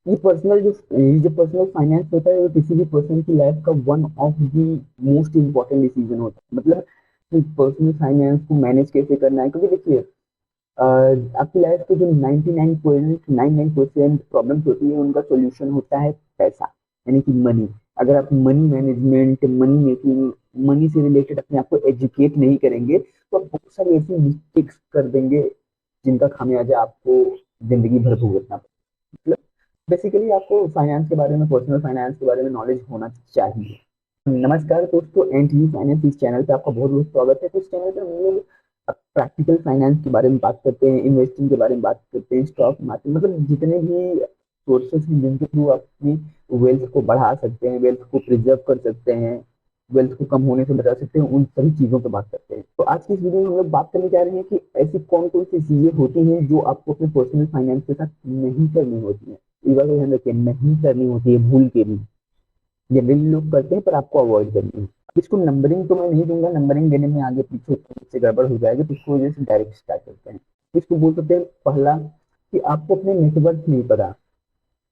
ये जो personal finance होता है वो किसी भी पर्सन की लाइफ का one of the most important decision होता है। मतलब पर्सनल फाइनेंस को मैनेज कैसे करना है, क्योंकि देखिए आपकी लाइफ के जो 99.99% प्रॉब्लम्स होती है उनका सॉल्यूशन होता है पैसा, यानी कि मनी। अगर आप money management, money making, money से रिलेटेड अपने आप को एजुकेट नहीं करेंगे तो आप बहुत सारी ऐसी मिस्टेक्स कर देंगे जिनका खामियाजा आपको जिंदगी भर भुगतना पड़ेगा। मतलब बेसिकली आपको फाइनेंस के बारे में, पर्सनल फाइनेंस के बारे में नॉलेज होना चाहिए। नमस्कार दोस्तों, एंड यू फाइनेंस इस चैनल पे आपका बहुत बहुत स्वागत है। तो इस चैनल पे हम लोग प्रैक्टिकल फाइनेंस के बारे में बात करते हैं, इन्वेस्टिंग के बारे में बात करते हैं, स्टॉक मार्केट, मतलब जितने भी सोर्सेस हैं जिनके थ्रू आप अपनी वेल्थ को बढ़ा सकते हैं, वेल्थ को प्रिजर्व कर सकते हैं, वेल्थ को कम होने से बचा सकते हैं, उन सभी चीजों पर बात करते हैं। तो आज की इस वीडियो में हम लोग बात करने जा रहे हैं कि ऐसी कौन कौन सी चीजें होती हैं जो आपको अपने पर्सनल फाइनेंस के साथ नहीं करनी होती है। इस बात को ध्यान रखिए, नहीं करनी होती है भूल के भी। जनरली लोग करते हैं पर आपको अवॉइड करनी है। अब इसको नंबरिंग तो मैं नहीं दूंगा, नंबरिंग देने में आगे पीछे से गड़बड़ हो जाएगी, तो इसको वजह से डायरेक्ट स्टार्ट करते हैं। इसको बोल सकते हैं पहला, कि आपको अपने नेटवर्क नहीं पता।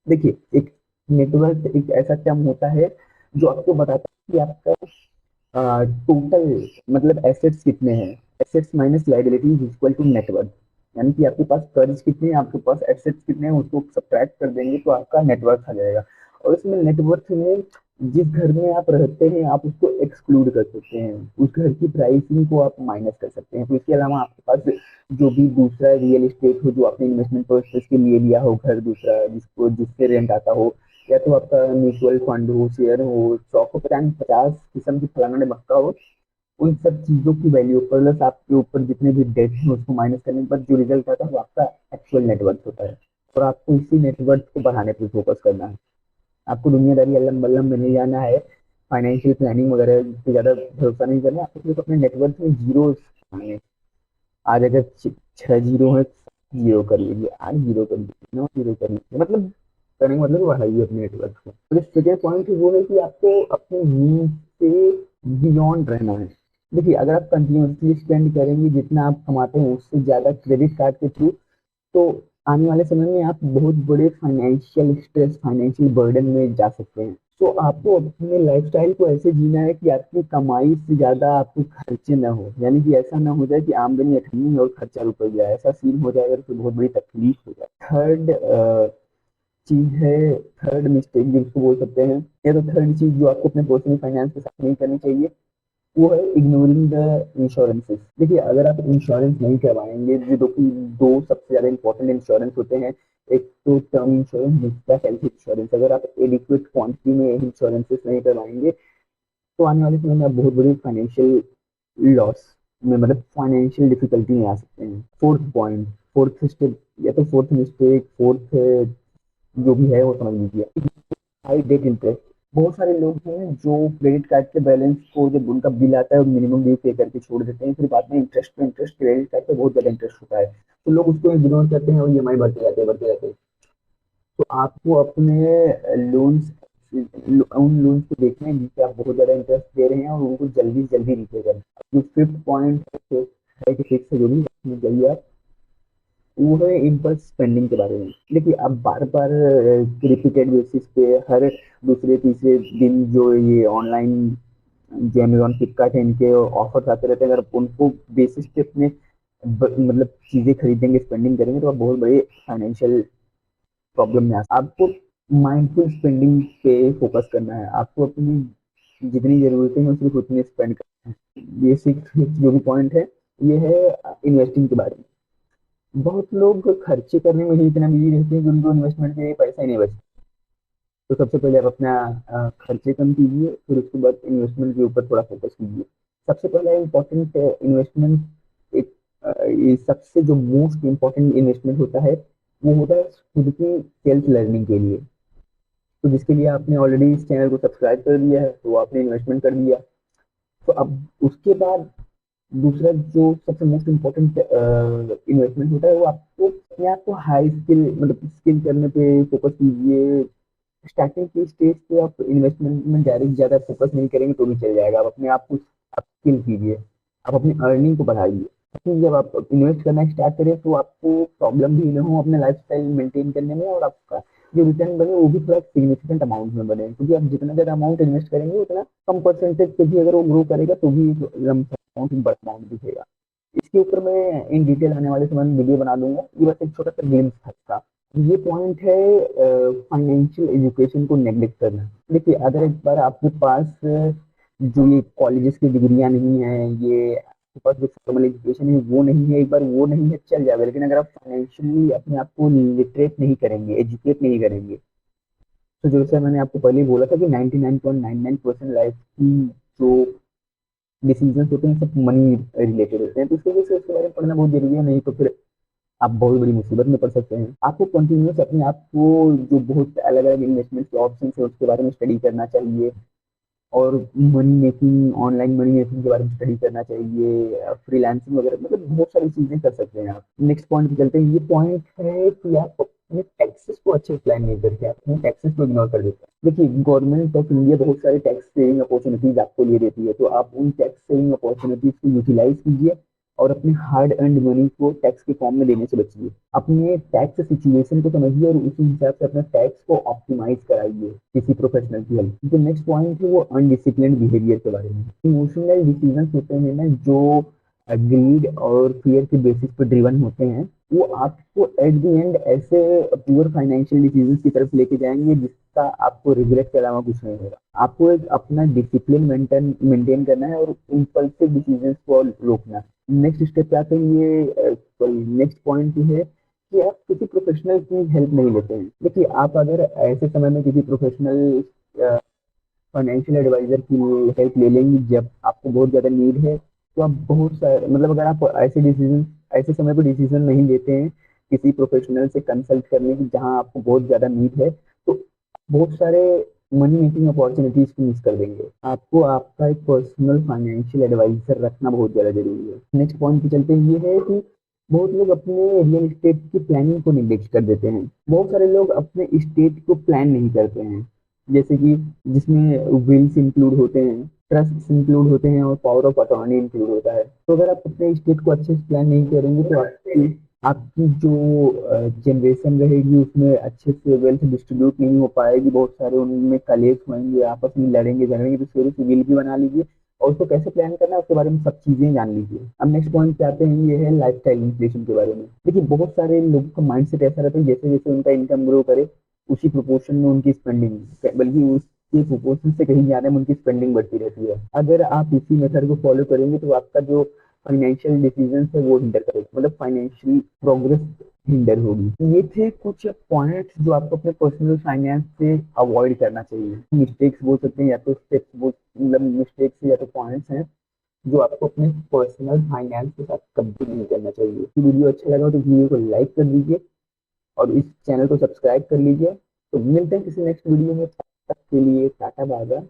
देखिए, एक नेटवर्क एक ऐसा टर्म होता है जो आपको बताता है कि आपका टोटल मतलब एसेट्स कितने हैं। Assets minus liability is equal to net worth. यानी कि आपके पास कर्ज कितने हैं, आपके पास एसेट्स कितने हैं, उसको सब्ट्रैक्ट कर देंगे तो आपका नेटवर्थ आ जाएगा। और इसमें नेटवर्थ में जिस घर में आप रहते हैं आप उसको एक्सक्लूड कर सकते हैं, उस घर की प्राइसिंग को आप माइनस कर सकते हैं। तो इसके अलावा आपके पास जो भी दूसरा रियल एस्टेट हो जो आपने इन्वेस्टमेंट पर्पज के लिए लिया हो, घर दूसरा जिसको जिससे रेंट आता हो, या तो आपका म्यूचुअल फंड हो, शेयर हो, स्टॉक हो, पता नहीं 50 किस्म की फलाना ने मक्का हो, उन सब चीजों की वैल्यू प्लस आपके ऊपर जितने भी डेट है उसको माइनस करने के बाद जो रिजल्ट आता है वो आपका एक्चुअल नेटवर्थ होता है। और आपको इसी नेटवर्थ को बढ़ाने पर फोकस करना है। आपको दुनियादारी अल्लम बल्लम में नहीं जाना है, फाइनेंशियल प्लानिंग वगैरह पे ज्यादा भरोसा नहीं करना है। आपको सिर्फ अपने नेटवर्थ में जीरो आने। आज अगर 6 जीरो है, 7 जीरो कर लीजिए, 8 जीरो कर लीजिए, 9 जीरो कर लीजिए, मतलब करने का मतलब बढ़ाइए अपने नेटवर्क को। तो सेकेंड पॉइंट वो है कि आपको अपनी नीड से बियॉन्ड रहना है। देखिए, अगर आप कंटिन्यूसली स्पेंड करेंगे जितना आप कमाते हैं उससे ज्यादा क्रेडिट कार्ड के थ्रू, तो आने वाले समय में आप बहुत बड़े फाइनेंशियल स्ट्रेस, फाइनेंशियल बर्डन में जा सकते हैं। तो आपको अपने लाइफस्टाइल को ऐसे जीना है कि आपकी कमाई से ज्यादा आपके खर्चे ना हो, यानी कि ऐसा ना हो जाए कि आमदनी अठन्नी है और खर्चा रुपया। ऐसा सीन हो जाएगा तो बहुत बड़ी तकलीफ हो जाए। थर्ड चीज है, थर्ड मिस्टेक जिसको बोल सकते हैं, या तो थर्ड चीज जो आपको अपने पर्सनल फाइनेंस के साथ नहीं करनी चाहिए, वो है इग्नोरिंग द इंश्योरेंसेस। देखिए, अगर आप इंश्योरेंस नहीं करवाएंगे, जो दो सबसे ज्यादा इंपॉर्टेंट इंश्योरेंस होते हैं, एक तो टर्म इंश्योरेंस, दूसरा हेल्थ इंश्योरेंस। अगर आप एडिक्वेट क्वांटिटी में इंश्योरेंसेस नहीं करवाएंगे तो आने वाले समय में आप बहुत बड़ी फाइनेंशियल लॉस में, मतलब फाइनेंशियल डिफिकल्टी में आ सकते हैं। फोर्थ पॉइंट, फोर्थ स्टेप, या तो फोर्थ मिस्टेक, फोर्थ जो भी है वो समझ लीजिए, हाई डेट इंटरेस्ट। बहुत सारे लोग हैं जो क्रेडिट कार्ड के बैलेंस को जब उनका बिल आता है वो मिनिमम ड्यू पे करके छोड़ देते हैं, फिर बाद में इंटरेस्ट पे इंटरेस्ट, क्रेडिट कार्ड पे बहुत ज्यादा इंटरेस्ट होता है तो लोग उसको इग्नोर करते हैं और ईएमआई बढ़ते जाते हैं। तो आपको अपने लोन्स, उन लोन्स को देखना है जिनसे आप बहुत ज्यादा इंटरेस्ट दे रहे हैं और उनको जल्दी से जल्दी रीपे करना है। जो फिफ्थ पॉइंट है कि फिक्स है जो भी उसमें जाइए आप, वो है इम्पल्स स्पेंडिंग के बारे में। देखिए, आप बार बार रिपीटेड बेसिस पे हर दूसरे तीसरे दिन जो ये ऑनलाइन जो अमेजोन फ्लिपकार्ट है इनके ऑफर्स आते रहते हैं, अगर आप उनको बेसिस पे अपने मतलब चीजें खरीदेंगे, स्पेंडिंग करेंगे तो आप बहुत बड़े फाइनेंशियल प्रॉब्लम में आ। आपको माइंडफुल स्पेंडिंग पे फोकस करना है। आपको अपनी जितनी जरूरतें हैं सिर्फ उतनी स्पेंड करना है। बेसिक जो भी पॉइंट है ये है इन्वेस्टिंग के बारे में। बहुत लोग खर्चे करने में ही इतना बिजी रहते हैं कि उनको इन्वेस्टमेंट के लिए पैसा ही नहीं बचता। तो सबसे पहले आप अपना खर्चे कम कीजिए, फिर उसके बाद इन्वेस्टमेंट के ऊपर थोड़ा फोकस कीजिए। सबसे पहला इम्पोर्टेंट इन्वेस्टमेंट एक ये सबसे जो मोस्ट इम्पोर्टेंट इन्वेस्टमेंट होता है वो होता है खुद की सेल्फ लर्निंग के लिए। तो जिसके लिए आपने ऑलरेडी इस चैनल को सब्सक्राइब कर दिया है तो आपने इन्वेस्टमेंट कर दिया। तो अब उसके बाद दूसरा जो सबसे मोस्ट इम्पोर्टेंट इन्वेस्टमेंट होता है वो आपको अपने आप को हाई स्किल, मतलब स्किल करने पे फोकस कीजिए। स्टार्टिंग की स्टेज पे आप इन्वेस्टमेंट में डायरेक्ट ज्यादा फोकस नहीं करेंगे तो भी चल जाएगा। आप अपने आप को स्किल कीजिए, आप अपनी अर्निंग को बढ़ाइए, ताकि जब आप इन्वेस्ट करना स्टार्ट करें तो आपको प्रॉब्लम भी ना हो अपने लाइफस्टाइल मेंटेन करने में, और आपका जो रिटर्न बने वो भी थोड़ा सिग्निफिकेंट अमाउंट में बने, क्योंकि आप जितना ज़्यादा अमाउंट इन्वेस्ट करेंगे उतना कम परसेंटेज पे भी अगर वो ग्रो करेगा तो भी लंप अमाउंट बड़ा अमाउंट दिखेगा। इसके ऊपर मैं इन डिटेल आने वाले समय में वीडियो बना दूंगा, ये बस एक छोटा सा ग्लिम्स था इसका। ये पॉइंट है फाइनेंशियल एजुकेशन को नेग्लेक्ट करना। देखिए अगर एक बार आपके पास जो ये कॉलेजेस की डिग्रियां नहीं है, ये आपके पास जो फॉर्मल एजुकेशन है वो नहीं है, एक बार वो नहीं है चल जाएगा, लेकिन अगर आप फाइनेंशियली अपने आप को लिटरेट नहीं करेंगे, एजुकेट नहीं करेंगे, तो जैसे मैंने आपको पहले ही बोला था कि 99.99% लाइफ की जो डिसीजन होते हैं सब मनी रिलेटेड होते हैं, तो इसकी वजह से उसके बारे में पढ़ना बहुत जरूरी है, नहीं तो फिर आप बहुत बड़ी मुसीबत में पड़ सकते हैं। आपको कंटिन्यूस अपने आप को जो बहुत अलग अलग इन्वेस्टमेंट के ऑप्शन है उसके बारे में स्टडी करना चाहिए, और money making, online money making के बारे में स्टडी करना चाहिए, फ्रीलांसिंग वगैरह, मतलब बहुत सारी चीजें कर सकते हैं आप। नेक्स्ट पॉइंट पे चलते हैं। ये पॉइंट है कि आप अपने टैक्सेस को अच्छे प्लान नहीं करके आप अपने टैक्सेस को इग्नोर कर देते हैं। देखिए गवर्नमेंट ऑफ इंडिया बहुत सारे टैक्स सेविंग अपॉर्चुनिटीज आपको लिए देती है, तो आप उन टैक्स सेविंग अपॉर्चुनिटीज को यूटिलाइज कीजिए और अपने हार्ड अर्नड मनी को टैक्स के फॉर्म में देने से बचिए। अपने टैक्स सिचुएशन को समझिए और उसी हिसाब से अपने टैक्स को ऑप्टिमाइज कराइए किसी प्रोफेशनल की हेल्प। जो नेक्स्ट पॉइंट है वो अनडिसिप्लिन बिहेवियर के बारे में। इमोशनल डिसीजन होते हैं ना जो ग्रीड और फियर के बेसिस पर ड्रिवन होते हैं, वो आपको एट द एंड ऐसे पुअर फाइनेंशियल डिसीजन की तरफ लेके जाएंगे जिसका आपको रिग्रेट के अलावा कुछ नहीं होगा। आपको एक अपना डिसिप्लिन मेंटेन करना है और इम्पल्सिव डिसीजंस को रोकना है। नेक्स्ट स्टेप पे आते हैं, ये नेक्स्ट पॉइंट ये है कि आप किसी प्रोफेशनल की हेल्प नहीं लेते हैं। देखिए आप अगर ऐसे समय में किसी प्रोफेशनल फाइनेंशियल एडवाइजर की हेल्प ले लेंगे जब आपको बहुत ज़्यादा नीड है, तो आप बहुत सारे, मतलब अगर आप ऐसे डिसीजन, ऐसे समय पर डिसीजन नहीं लेते हैं किसी प्रोफेशनल से कंसल्ट करने की जहां आपको बहुत ज़्यादा नीड है, तो बहुत सारे मनी मेकिंग अपॉर्चुनिटीज को मिस कर देंगे। आपको आपका एक पर्सनल फाइनेंशियल एडवाइजर रखना बहुत ज़्यादा जरूरी है। नेक्स्ट पॉइंट पे चलते हैं। ये है कि बहुत लोग अपने रियल एस्टेट की प्लानिंग को निगलेक्ट कर देते हैं। बहुत सारे लोग अपने स्टेट को प्लान नहीं करते हैं, जैसे कि जिसमें विल्स इंक्लूड होते हैं, ट्रस्ट इंक्लूड होते हैं और पावर ऑफ अटॉर्नी इंक्लूड होता है। तो अगर आप अपने स्टेट को अच्छे से प्लान नहीं करेंगे तो आपकी आपकी जो जनरेशन रहेगी उसमें अच्छे से वेल्थ डिस्ट्रीब्यूट नहीं हो पाएगी, बहुत सारे उनमें कलेश होंगे, आपस में लड़ेंगे झगड़ेंगे, तो इसकी से विल भी बना लीजिए और उसको कैसे प्लान करना है उसके बारे में सब चीजें जान लीजिए। अब नेक्स्ट पॉइंट पे आते हैं, ये है लाइफस्टाइल इन्फ्लेशन के बारे में। देखिए बहुत सारे लोगों का माइंडसेट ऐसा रहता है जैसे जैसे उनका इनकम ग्रो करे उसी प्रोपोर्शन में उनकी स्पेंडिंग, बल्कि उसके प्रोपोर्शन से कहीं ज्यादा में उनकी स्पेंडिंग बढ़ती रहती है। अगर आप इसी मेथड को फॉलो करेंगे तो आपका जो फाइनेंशियल डिसीजन है वो हिंडर करेगा, मतलब फाइनेंशियल प्रोग्रेस हिंडर होगी। ये थे कुछ पॉइंट्स जो आपको अपने पर्सनल फाइनेंस से अवॉइड करना चाहिए। मिस्टेक्स बोल सकते हैं या तो स्टेप्स बोल, मतलब मिस्टेक्स या तो पॉइंट्स हैं जो आपको अपने पर्सनल फाइनेंस के साथ कभी नहीं करना चाहिए। वीडियो अच्छा लगा तो वीडियो को लाइक कर दीजिए और इस चैनल को सब्सक्राइब कर लीजिए। तो मिलते हैं किसी नेक्स्ट वीडियो में, तब तक के लिए टाटा बाय बाय।